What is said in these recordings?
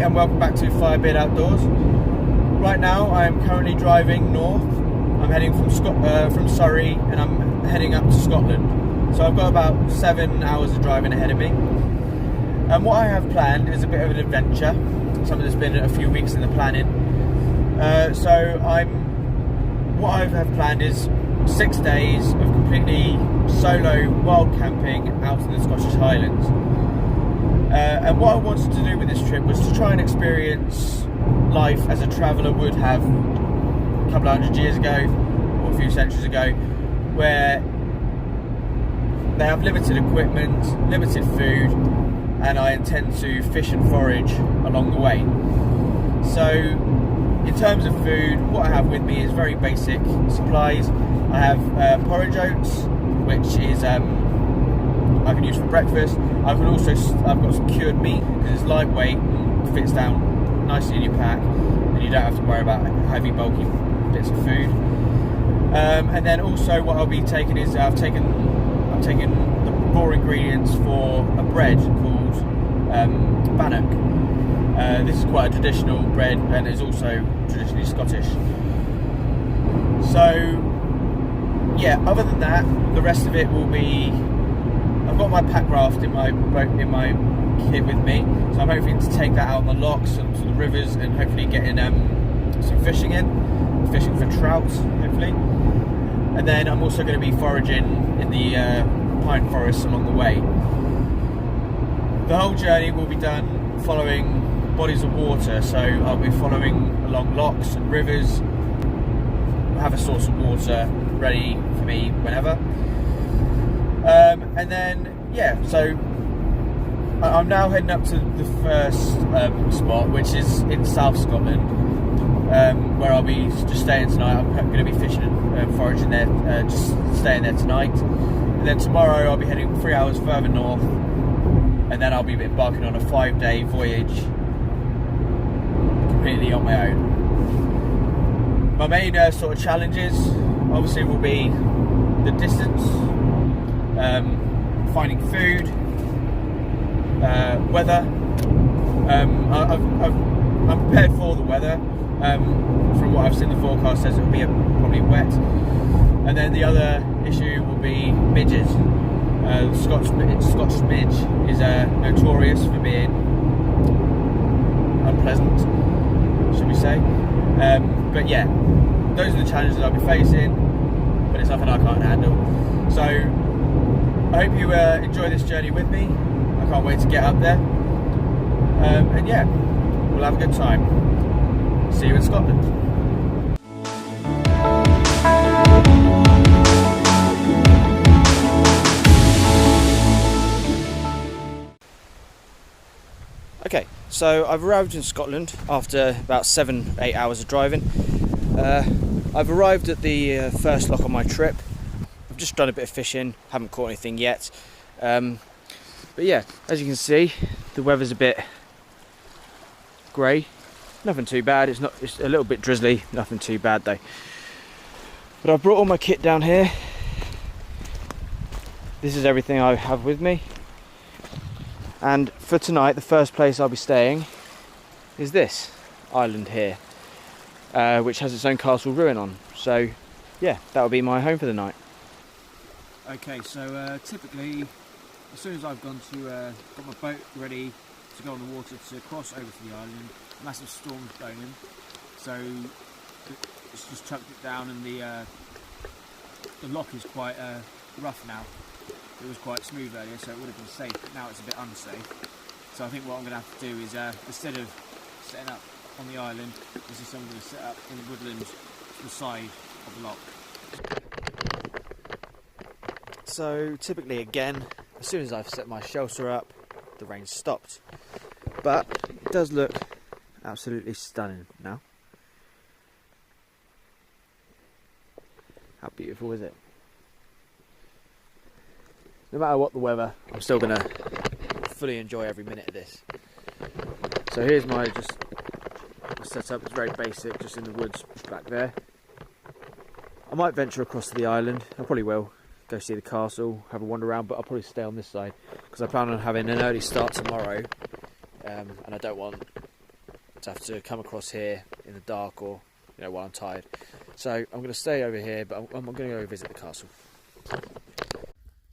and welcome back to Firebeard Outdoors. Right now I am currently driving north. I'm heading from Surrey and I'm heading up to Scotland. So I've got about 7 hours of driving ahead of me. And what I have planned is a bit of an adventure. Something that's been a few weeks in the planning. What I have planned is 6 days of completely solo wild camping out in the Scottish Highlands. And what I wanted to do with this trip was to try and experience life as a traveller would have a couple of hundred years ago or a few centuries ago, where they have limited equipment, limited food, and I intend to fish and forage along the way. So in terms of food, what I have with me is very basic supplies. I have porridge oats, which is I can use for breakfast. I've got some cured meat because it's lightweight and fits down nicely in your pack, and you don't have to worry about heavy, bulky bits of food. And then also what I'll be taking is I'm taking the raw ingredients for a bread called bannock. This is quite a traditional bread and is also traditionally Scottish. So yeah, other than that, the rest of it will be. I've got my Packraft in my kit with me, so I'm hoping to take that out on the lochs and to the rivers and hopefully getting some fishing for trout, hopefully. And then I'm also going to be foraging in the pine forests along the way. The whole journey will be done following bodies of water, so I'll be following along lochs and rivers. I'll have a source of water ready for me whenever. And then, yeah, so I'm now heading up to the first spot, which is in South Scotland, where I'll be just staying tonight. I'm going to be fishing and foraging there, just staying there tonight. And then tomorrow I'll be heading 3 hours further north, and then I'll be embarking on a 5-day voyage completely on my own. My main sort of challenges obviously will be the distance, finding food, weather. I'm prepared for the weather. From what I've seen, the forecast says it will be probably wet. And then the other issue will be midges. The Scotch midge is notorious for being unpleasant, should we say. But yeah, those are the challenges I'll be facing, but it's nothing I can't handle. So I hope you enjoy this journey with me. I can't wait to get up there. And yeah, we'll have a good time. See you in Scotland. Okay, so I've arrived in Scotland after about 7-8 hours of driving. I've arrived at the first loch on my trip. I've just done a bit of fishing, haven't caught anything yet. But yeah, as you can see, the weather's a bit grey. Nothing too bad. It's a little bit drizzly. Nothing too bad though. But I've brought all my kit down here. This is everything I have with me. And for tonight, the first place I'll be staying is this island here, which has its own castle ruin on. So yeah, that'll be my home for the night. Okay, so typically, as soon as I've got my boat ready to go on the water to cross over to the island, a massive storm's blown in, so it's just chucked it down, and the loch is quite rough now. It was quite smooth earlier, so it would have been safe, but now it's a bit unsafe. So I think what I'm going to have to do is, instead of setting up on the island, I'm going to set up in the woodland to the side of the loch. So typically, again, as soon as I've set my shelter up, the rain stopped. But it does look absolutely stunning now. How beautiful is it? No matter what the weather, I'm still going to fully enjoy every minute of this. So here's my setup. It's very basic, just in the woods back there. I might venture across to the island. I probably will go see the castle, have a wander around, but I'll probably stay on this side because I plan on having an early start tomorrow, and I don't want to have to come across here in the dark or, you know, while I'm tired. So I'm going to stay over here, but I'm going to go visit the castle.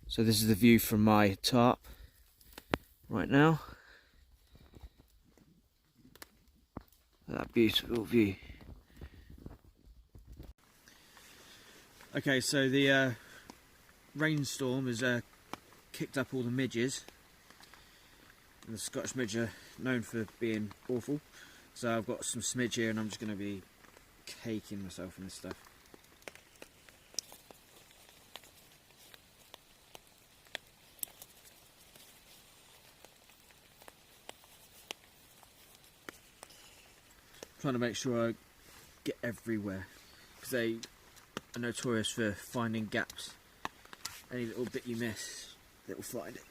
So this is the view from my tarp right now. That beautiful view. Okay, so the rainstorm has kicked up all the midges. And the Scottish midge are known for being awful. So I've got some smidge here and I'm just going to be caking myself in this stuff. Trying to make sure I get everywhere, because they are notorious for finding gaps. Any little bit you miss, they will find it.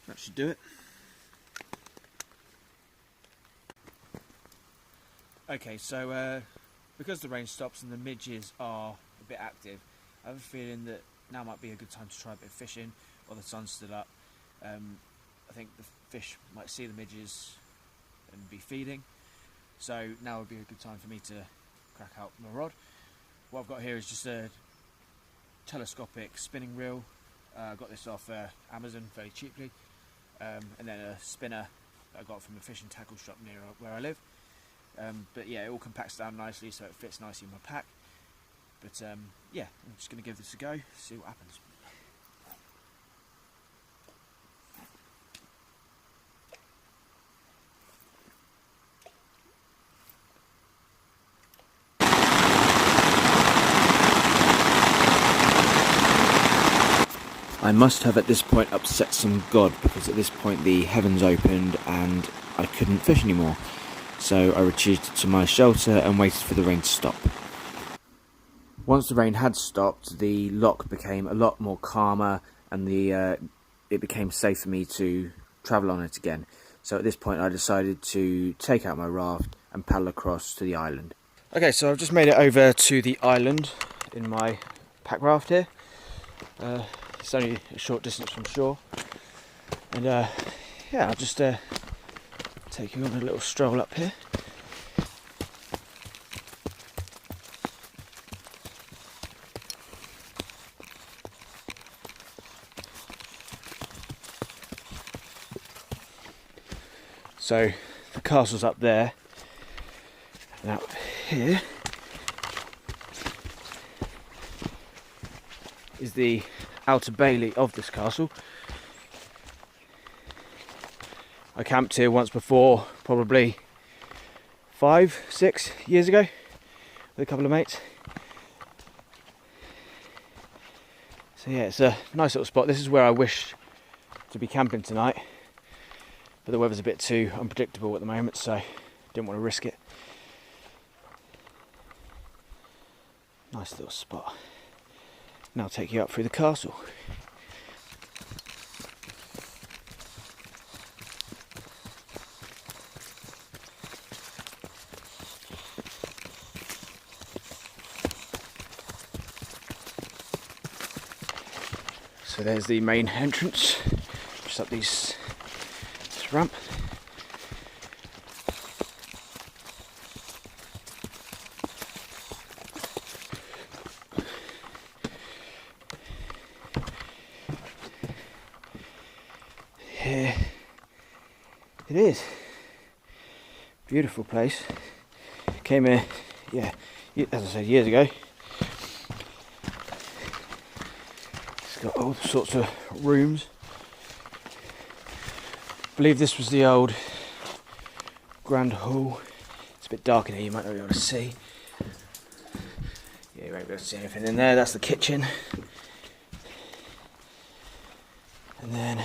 That should do it. Okay, so because the rain stops and the midges are a bit active, I have a feeling that now might be a good time to try a bit of fishing while the sun's still up. I think the fish might see the midges and be feeding, so now would be a good time for me to crack out my rod. What I've got here is just a telescopic spinning reel. I got this off Amazon very cheaply, and then a spinner that I got from a fishing tackle shop near where I live. But yeah, it all compacts down nicely so it fits nicely in my pack. But yeah, I'm just going to give this a go, see what happens. I must have at this point upset some god, because at this point the heavens opened and I couldn't fish anymore. So I retreated to my shelter and waited for the rain to stop. Once the rain had stopped, the loch became a lot more calmer and it became safe for me to travel on it again. So at this point I decided to take out my raft and paddle across to the island. Okay, so I've just made it over to the island in my Packraft here. It's only a short distance from shore, and yeah, I'll just take you on a little stroll up here. So the castle's up there, and out here is the outer bailey of this castle. I camped here once before, probably 5-6 years ago, with a couple of mates. So yeah, it's a nice little spot. This is where I wish to be camping tonight, but the weather's a bit too unpredictable at the moment, so didn't want to risk it. Nice little spot. Now I'll take you up through the castle. So there's the main entrance, just up this ramp. Here it is. Beautiful place. Came here, yeah, as I said, years ago. It's got all sorts of rooms. I believe this was the old grand hall. It's a bit dark in here, you might not be able to see. Yeah, you won't be able to see anything in there. That's the kitchen. And then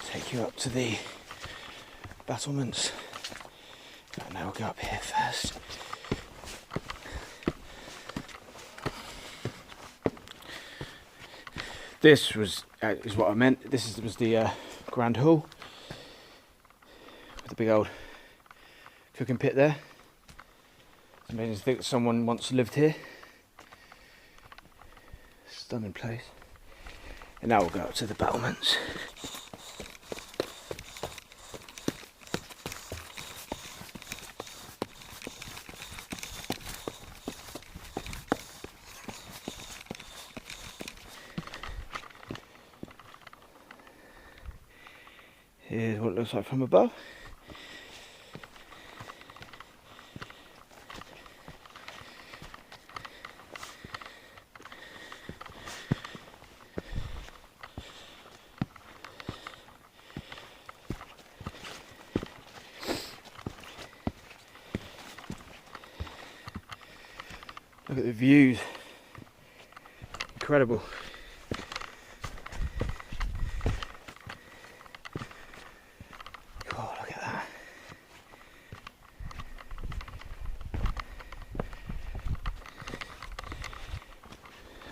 take you up to the battlements. And now we'll go up here first. This was is what I meant. This was the grand hall with the big old cooking pit there. It's amazing to think that someone once lived here. Stunning place. And now we'll go up to the battlements. Here's what it looks like from above. Look at the views. Incredible. God, look at that.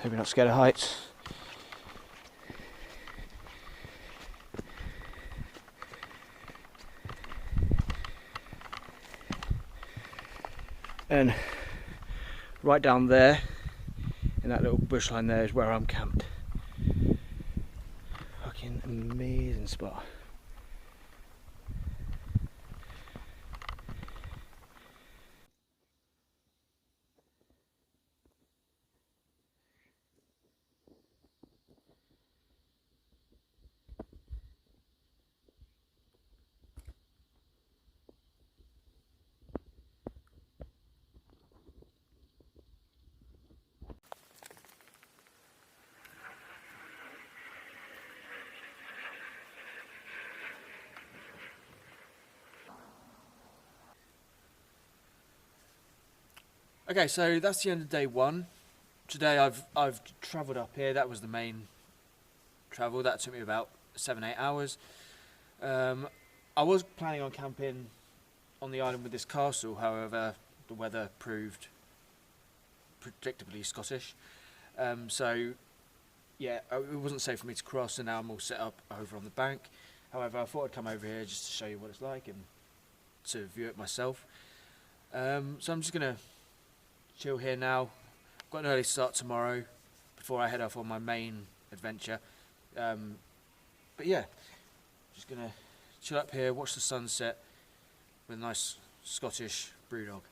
Hope you're not scared of heights. And right down there, in that little bush line there, is where I'm camped. Fucking amazing spot. Okay, so that's the end of day one. Today I've travelled up here. That was the main travel. That took me about 7-8 hours. I was planning on camping on the island with this castle, however the weather proved predictably Scottish. So yeah, it wasn't safe for me to cross, and now I'm all set up over on the bank. However, I thought I'd come over here just to show you what it's like and to view it myself. So I'm just gonna chill here now. I've got an early start tomorrow before I head off on my main adventure. But yeah, just gonna chill up here, watch the sunset with a nice Scottish brewdog.